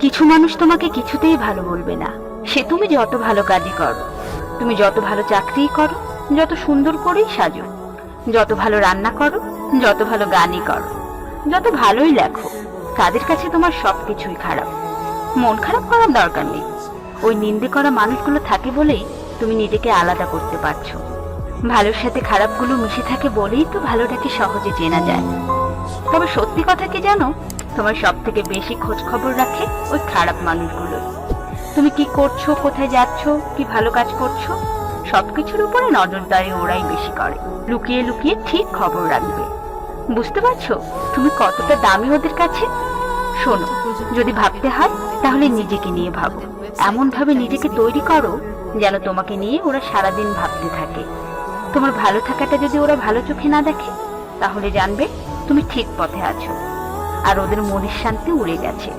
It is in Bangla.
কিছু মানুষ তোমাকে কিছুতেই ভালো বলবে না, সে তুমি যত ভালো কাজই করো, তুমি যত ভালো চাকরিই করো, যত সুন্দর করেই সাজো, যত ভালো রান্না করো, যত ভালো গানই করো, যত ভালোই লেখো, তাদের কাছে তোমার সবকিছুই খারাপ। মন খারাপ করার দরকার নেই। ওই নিন্দে করা মানুষগুলো থাকে বলেই তুমি নিজেকে আলাদা করতে পারছো। ভালোর সাথে খারাপগুলো মিশে থাকে বলেই তো ভালোটাকে সহজে চেনা যায়। তবে সত্যি কথা কি জানো, তোমার সব থেকে বেশি খোঁজ খবর রাখে ওই খারাপ মানুষগুলো। তুমি কি করছো, কোথায় যাচ্ছ, কি ভালো কাজ করছো, সবকিছুর উপরে নজরদারি ওরাই বেশি করে। লুকিয়ে লুকিয়ে ঠিক খবর রাখবে। বুঝতে পারছো তুমি কতটা দামি ওদের কাছে? শোনো, যদি ভাবতে হয় তাহলে নিজেকে নিয়ে ভাবো। এমন ভাবে নিজেকে তৈরি করো যেন তোমাকে নিয়ে ওরা সারাদিন ভাবতে থাকে। তোমার ভালো থাকাটা যদি ওরা ভালো চোখে না দেখে, তাহলে জানবে তুমি ঠিক পথে আছো আর ওদের মনের শান্তি উড়ে গেছে।